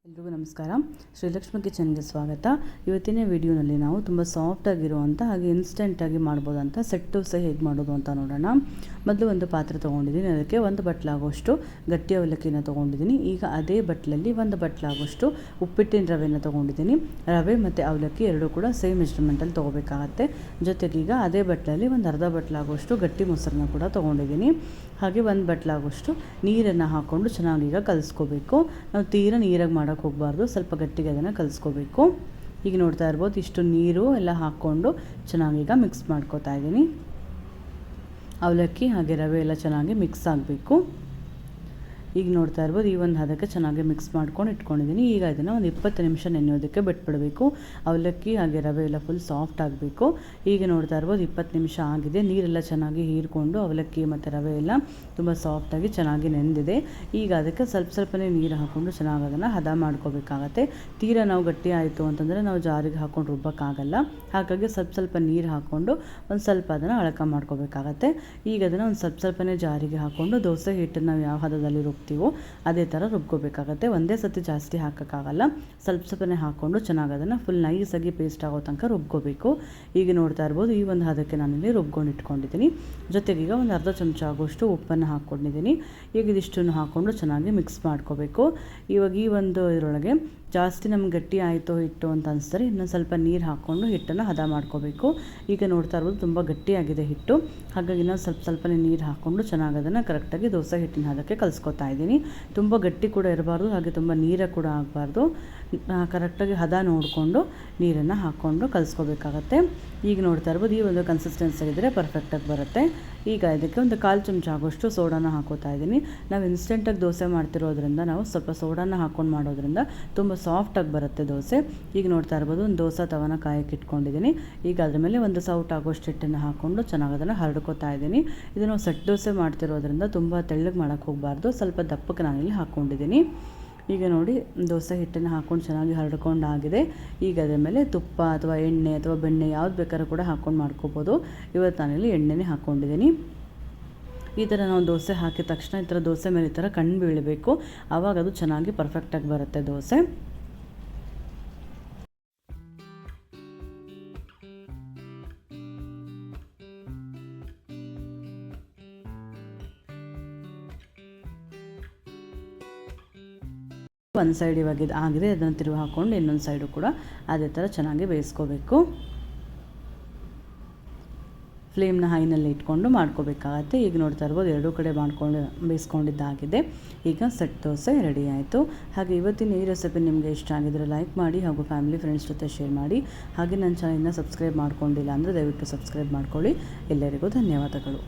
ಎಲ್ರಿಗೂ ನಮಸ್ಕಾರ. ಶ್ರೀಲಕ್ಷ್ಮಿ ಕಿಚನ್ಗೆ ಸ್ವಾಗತ. ಇವತ್ತಿನ ವಿಡಿಯೋನಲ್ಲಿ ನಾವು ತುಂಬ ಸಾಫ್ಟಾಗಿರುವಂಥ ಹಾಗೆ ಇನ್ಸ್ಟೆಂಟಾಗಿ ಮಾಡ್ಬೋದಂಥ ಸೆಟ್ ದೋಸೆ ಹೇಗೆ ಮಾಡೋದು ಅಂತ ನೋಡೋಣ. ಮೊದಲು ಒಂದು ಪಾತ್ರೆ ತೊಗೊಂಡಿದ್ದೀನಿ. ಅದಕ್ಕೆ ಒಂದು ಬಟ್ಲಾಗುವಷ್ಟು ಗಟ್ಟಿ ಅವಲಕ್ಕಿನ ತೊಗೊಂಡಿದ್ದೀನಿ. ಈಗ ಅದೇ ಬಟ್ಲಲ್ಲಿ ಒಂದು ಬಟ್ಲಾಗುವಷ್ಟು ಉಪ್ಪಿಟ್ಟಿನ ರವೆನ ತೊಗೊಂಡಿದ್ದೀನಿ. ರವೆ ಮತ್ತು ಅವಲಕ್ಕಿ ಎರಡೂ ಕೂಡ ಸೇಮ್ ಮೆಜರ್ಮೆಂಟಲ್ಲಿ ತೊಗೋಬೇಕಾಗತ್ತೆ. ಜೊತೆಗೆ ಈಗ ಅದೇ ಬಟ್ಲಲ್ಲಿ ಒಂದು ಅರ್ಧ ಬಟ್ಲಾಗುವಷ್ಟು ಗಟ್ಟಿ ಮೊಸರನ್ನ ಕೂಡ ತೊಗೊಂಡಿದ್ದೀನಿ. ಹಾಗೆ ಒಂದು ಬಟ್ಲಾಗುವಷ್ಟು ನೀರನ್ನು ಹಾಕ್ಕೊಂಡು ಚೆನ್ನಾಗಿ ಈಗ ಕಲಿಸ್ಕೋಬೇಕು. ನಾವು ತೀರಾ ನೀರಾಗಿ ಮಾಡೋಕ್ಕೆ ಹೋಗಬಾರ್ದು, ಸ್ವಲ್ಪ ಗಟ್ಟಿಗೆ ಅದನ್ನು ಕಲಿಸ್ಕೋಬೇಕು. ಈಗ ನೋಡ್ತಾ ಇರ್ಬೋದು, ಇಷ್ಟು ನೀರು ಎಲ್ಲ ಹಾಕ್ಕೊಂಡು ಚೆನ್ನಾಗೀಗ ಮಿಕ್ಸ್ ಮಾಡ್ಕೋತಾ ಇದ್ದೀನಿ. ಅವಲಕ್ಕಿ ಹಾಗೆ ರವೆ ಎಲ್ಲ ಚೆನ್ನಾಗಿ ಮಿಕ್ಸ್ ಆಗಬೇಕು. ಈಗ ನೋಡ್ತಾ ಇರ್ಬೋದು, ಈ ಒಂದು ಹದಕ್ಕೆ ಚೆನ್ನಾಗಿ ಮಿಕ್ಸ್ ಮಾಡ್ಕೊಂಡು ಇಟ್ಕೊಂಡಿದ್ದೀನಿ. ಈಗ ಇದನ್ನು ಒಂದು 20 ನಿಮಿಷ ನೆನೆಯೋದಕ್ಕೆ ಬಿಟ್ಬಿಡಬೇಕು. ಅವಲಕ್ಕಿ ಹಾಗೆ ರವೆ ಎಲ್ಲ ಫುಲ್ ಸಾಫ್ಟ್ ಆಗಬೇಕು. ಈಗ ನೋಡ್ತಾ ಇರ್ಬೋದು 20 ನಿಮಿಷ ಆಗಿದೆ. ನೀರೆಲ್ಲ ಚೆನ್ನಾಗಿ ಹೀರ್ಕೊಂಡು ಅವಲಕ್ಕಿ ಮತ್ತು ರವೆ ಎಲ್ಲ ತುಂಬ ಸಾಫ್ಟಾಗಿ ಚೆನ್ನಾಗಿ ನೆಂದಿದೆ. ಈಗ ಅದಕ್ಕೆ ಸ್ವಲ್ಪನೇ ನೀರು ಹಾಕ್ಕೊಂಡು ಚೆನ್ನಾಗಿ ಅದನ್ನು ಹದ ಮಾಡ್ಕೋಬೇಕಾಗತ್ತೆ. ತೀರಾ ನಾವು ಗಟ್ಟಿ ಆಯಿತು ಅಂತಂದರೆ ನಾವು ಜಾರಿಗೆ ಹಾಕ್ಕೊಂಡು ರುಬ್ಬೋಕ್ಕಾಗಲ್ಲ. ಹಾಗಾಗಿ ಸ್ವಲ್ಪ ನೀರು ಹಾಕ್ಕೊಂಡು ಒಂದು ಸ್ವಲ್ಪ ಅದನ್ನು ಅಳಕ ಮಾಡ್ಕೋಬೇಕಾಗತ್ತೆ. ಈಗ ಅದನ್ನು ಒಂದು ಸ್ವಲ್ಪನೇ ಜಾರಿಗೆ ಹಾಕ್ಕೊಂಡು ದೋಸೆ ಹಿಟ್ಟನ್ನು ನಾವು ಯಾವ ಹದದಲ್ಲಿ ರುಬ್ತೀವೋ ಅದೇ ಥರ ರುಬ್ಕೋಬೇಕಾಗತ್ತೆ. ಒಂದೇ ಸತಿ ಜಾಸ್ತಿ ಹಾಕೋಕ್ಕಾಗಲ್ಲ. ಸ್ವಲ್ಪನೇ ಹಾಕ್ಕೊಂಡು ಚೆನ್ನಾಗಿ ಅದನ್ನು ಫುಲ್ ನೈಸಾಗಿ ಪೇಸ್ಟ್ ಆಗೋ ತನಕ ರುಬ್ಕೋಬೇಕು. ಈಗ ನೋಡ್ತಾ ಇರ್ಬೋದು, ಈ ಒಂದು ಹದಕ್ಕೆ ನಾನಿಲ್ಲಿ ರುಬ್ಕೊಂಡು ಇಟ್ಕೊಂಡಿದ್ದೀನಿ. ಜೊತೆಗೆ ಈಗ ಒಂದು ಅರ್ಧ ಚಮಚ ಆಗೋಷ್ಟು ಉಪ್ಪನ್ನು ಹಾಕ್ಕೊಂಡಿದ್ದೀನಿ. ಈಗ ಇದಿಷ್ಟನ್ನು ಹಾಕ್ಕೊಂಡು ಚೆನ್ನಾಗಿ ಮಿಕ್ಸ್ ಮಾಡ್ಕೋಬೇಕು. ಇವಾಗ ಈ ಒಂದು ಇದರೊಳಗೆ ಜಾಸ್ತಿ ನಮ್ಗೆ ಗಟ್ಟಿ ಆಯಿತು ಹಿಟ್ಟು ಅಂತ ಅನಿಸಿದ್ರೆ ಇನ್ನೊಂದು ಸ್ವಲ್ಪ ನೀರು ಹಾಕ್ಕೊಂಡು ಹಿಟ್ಟನ್ನು ಹದ ಮಾಡ್ಕೋಬೇಕು. ಈಗ ನೋಡ್ತಾ ಇರ್ಬೋದು ತುಂಬ ಗಟ್ಟಿಯಾಗಿದೆ ಹಿಟ್ಟು. ಹಾಗಾಗಿ ಇನ್ನೊಂದು ಸ್ವಲ್ಪನೇ ನೀರು ಹಾಕ್ಕೊಂಡು ಚೆನ್ನಾಗಿ ಅದನ್ನು ಕರೆಕ್ಟಾಗಿ ದೋಸೆ ಹಿಟ್ಟಿನ ಹದಕ್ಕೆ ಕಲಿಸ್ಕೊತಾ ಇದ್ದೀನಿ. ತುಂಬ ಗಟ್ಟಿ ಕೂಡ ಇರಬಾರ್ದು, ಹಾಗೆ ತುಂಬ ನೀರು ಕೂಡ ಆಗಬಾರ್ದು. ಕರೆಕ್ಟಾಗಿ ಹದ ನೋಡಿಕೊಂಡು ನೀರನ್ನು ಹಾಕ್ಕೊಂಡು ಕಲಿಸ್ಕೋಬೇಕಾಗತ್ತೆ. ಈಗ ನೋಡ್ತಾ ಇರ್ಬೋದು, ಈ ಒಂದು ಕನ್ಸಿಸ್ಟೆನ್ಸಿ ಇದ್ದರೆ ಪರ್ಫೆಕ್ಟಾಗಿ ಬರುತ್ತೆ. ಈಗ ಇದಕ್ಕೆ ಒಂದು 1/4 ಚಮಚ ಆಗೋಷ್ಟು ಸೋಡಾನ ಹಾಕೋತಾ ಇದ್ದೀನಿ. ನಾವು ಇನ್ಸ್ಟೆಂಟಾಗಿ ದೋಸೆ ಮಾಡ್ತಿರೋದ್ರಿಂದ ನಾವು ಸ್ವಲ್ಪ ಸೋಡಾನ ಹಾಕ್ಕೊಂಡು ಮಾಡೋದ್ರಿಂದ ತುಂಬ ಸಾಫ್ಟಾಗಿ ಬರುತ್ತೆ ದೋಸೆ. ಈಗ ನೋಡ್ತಾ ಇರ್ಬೋದು, ಒಂದು ದೋಸೆ ತವನ ಕಾಯಕ್ಕೆ ಇಟ್ಕೊಂಡಿದ್ದೀನಿ. ಈಗ ಅದ್ರ ಮೇಲೆ ಒಂದು ಸೌಟ್ ಆಗೋಷ್ಟು ಹಿಟ್ಟನ್ನು ಹಾಕ್ಕೊಂಡು ಚೆನ್ನಾಗಿ ಅದನ್ನು ಹರಡ್ಕೋತಾ ಇದ್ದೀನಿ. ಇದನ್ನು ಸೆಟ್ ದೋಸೆ ಮಾಡ್ತಿರೋದ್ರಿಂದ ತುಂಬ ತೆಳ್ಳಗೆ ಮಾಡೋಕ್ಕೆ ಹೋಗಬಾರ್ದು, ಸ್ವಲ್ಪ ದಪ್ಪಕ್ಕೆ ನಾನಿಲ್ಲಿ ಹಾಕ್ಕೊಂಡಿದ್ದೀನಿ. ಈಗ ನೋಡಿ, ದೋಸೆ ಹಿಟ್ಟನ್ನು ಹಾಕ್ಕೊಂಡು ಚೆನ್ನಾಗಿ ಹರಡ್ಕೊಂಡಾಗಿದೆ. ಈಗ ಅದರ ಮೇಲೆ ತುಪ್ಪ ಅಥವಾ ಎಣ್ಣೆ ಅಥವಾ ಬೆಣ್ಣೆ ಯಾವ್ದು ಬೇಕಾದ್ರೂ ಕೂಡ ಹಾಕ್ಕೊಂಡು ಮಾಡ್ಕೋಬೋದು. ಇವತ್ತು ನಾನಿಲ್ಲಿ ಎಣ್ಣೆನೇ ಹಾಕ್ಕೊಂಡಿದ್ದೀನಿ. ಈ ಥರ ನಾವು ದೋಸೆ ಹಾಕಿದ ತಕ್ಷಣ ಈ ಥರ ದೋಸೆ ಮೇಲೆ ಈ ಥರ ಕಣ್ಣು ಬೀಳಬೇಕು. ಆವಾಗ ಅದು ಚೆನ್ನಾಗಿ ಪರ್ಫೆಕ್ಟಾಗಿ ಬರುತ್ತೆ ದೋಸೆ. ಒಂದು ಸೈಡ್ ಇವಾಗ ಇದು ಆಗಿದೆ, ಅದನ್ನು ತಿರುಗಿ ಹಾಕ್ಕೊಂಡು ಇನ್ನೊಂದು ಸೈಡು ಕೂಡ ಅದೇ ಥರ ಚೆನ್ನಾಗಿ ಬೇಯಿಸ್ಕೋಬೇಕು. ಫ್ಲೇಮ್ನ ಹೈನಲ್ಲಿ ಇಟ್ಕೊಂಡು ಮಾಡ್ಕೋಬೇಕಾಗತ್ತೆ. ಈಗ ನೋಡ್ತಾ ಇರ್ಬೋದು, ಎರಡೂ ಕಡೆ ಮಾಡ್ಕೊಂಡು ಬೇಯಿಸ್ಕೊಂಡಿದ್ದಾಗಿದೆ. ಈಗ ಸೆಟ್ ದೋಸೆ ರೆಡಿ ಆಯಿತು. ಹಾಗೆ ಇವತ್ತಿನ ಈ ರೆಸಿಪಿ ನಿಮಗೆ ಇಷ್ಟ ಆಗಿದ್ರೆ ಲೈಕ್ ಮಾಡಿ ಹಾಗೂ ಫ್ಯಾಮಿಲಿ ಫ್ರೆಂಡ್ಸ್ ಜೊತೆ ಶೇರ್ ಮಾಡಿ. ಹಾಗೆ ನನ್ನ ಚಾನಲ್ನ ಸಬ್ಸ್ಕ್ರೈಬ್ ಮಾಡ್ಕೊಂಡಿಲ್ಲ ಅಂದರೆ ದಯವಿಟ್ಟು ಸಬ್ಸ್ಕ್ರೈಬ್ ಮಾಡ್ಕೊಳ್ಳಿ. ಎಲ್ಲರಿಗೂ ಧನ್ಯವಾದಗಳು.